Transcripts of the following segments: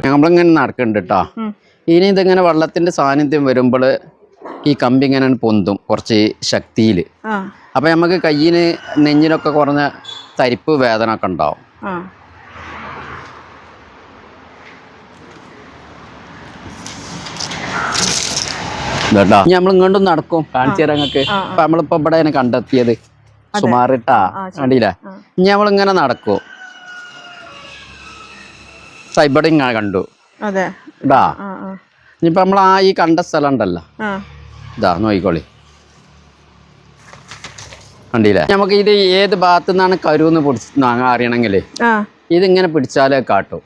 നമ്മളിങ്ങനെ നടക്കുന്നുണ്ട് കേട്ടോ. ഇനി ഇതിങ്ങനെ വെള്ളത്തിന്റെ സാന്നിധ്യം വരുമ്പോൾ ഈ കമ്പി ഇങ്ങനെ പൊന്തും കുറച്ച് ശക്തിയിൽ. അപ്പൊ നമുക്ക് കയ്യിന് നെഞ്ഞിനൊക്കെ കുറഞ്ഞ തരിപ്പ് വേദന ഒക്കെ ഉണ്ടാവും. കേട്ടോ ഇനി നമ്മൾ ഇങ്ങോട്ടും നടക്കും, കാണിച്ചു തരാം നിങ്ങൾക്ക്. അപ്പൊ നമ്മളിപ്പോ ഇവിടെ കണ്ടെത്തിയത് സുമാറിട്ടാ കണ്ടില്ലേ. ഇനി നമ്മളിങ്ങനെ നടക്കും, ഇവിടെ ഇങ്ങനെ കണ്ടു ഇതാ. ഇനിയിപ്പോ നമ്മൾ ഈ കണ്ട സ്ഥലം ഉണ്ടല്ലോ, ഇതാ നോക്കിക്കോളി, കണ്ടില്ലേ. നമുക്ക് ഇത് ഏത് ഭാഗത്തു നിന്നാണ് കരുന്ന് അറിയണമെങ്കിൽ ഇതിങ്ങനെ പിടിച്ചാലേ കാട്ടും.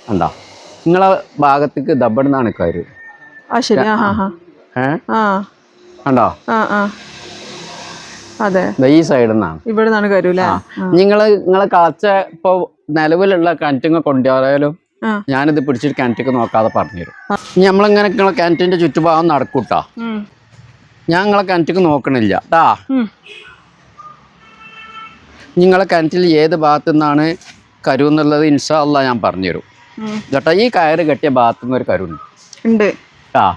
കണ്ടോ, നിങ്ങളെ ഭാഗത്തേക്ക് ദബടുന്നാണ് കരു. കണ്ടോ, ഈ സൈഡിൽ നിന്നാണ്, ഇവിടെ കരുല്ലേ. നിങ്ങളെ കളച്ച ഇപ്പൊ നിലവിലുള്ള കിണറ്റിങ്ങ കൊണ്ടുപോയാലും ഞാനിത് പിടിച്ചിട്ട് കിണറ്റിക്ക് നോക്കാതെ പറഞ്ഞുതരും. ഇനി നമ്മളിങ്ങനെ നിങ്ങളെ കിണറ്റിന്റെ ചുറ്റുഭാഗം നടക്കൂട്ടാ. ഞാൻ നിങ്ങളെ കിണറ്റിക്ക് നോക്കണില്ല ട്ടാ. നിങ്ങളെ കിണറ്റിൽ ഏത് ഭാഗത്തു നിന്നാണ് കരു എന്നുള്ളത് ഇൻഷാ അല്ലാഹ് ഞാൻ പറഞ്ഞുതരും ചേട്ടാ. ഈ കയറ് കെട്ടിയ ഭാഗത്തുനിന്ന് ഒരു കരുണ്ട് ട്ടാ.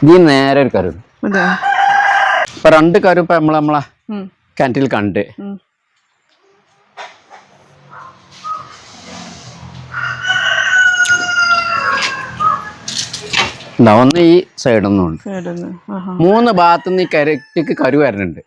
ഈ നേരെ ഒരു കരു. ഇപ്പൊ രണ്ട് കരു ഇപ്പൊ നമ്മളെ കിണറ്റിൽ കണ്ട്. ഒന്ന് ഈ സൈഡൊന്നും ഉണ്ട്, 3 ഭാഗത്തുനിന്ന് ഈ കരക്ക് കരു വരുന്നുണ്ട്.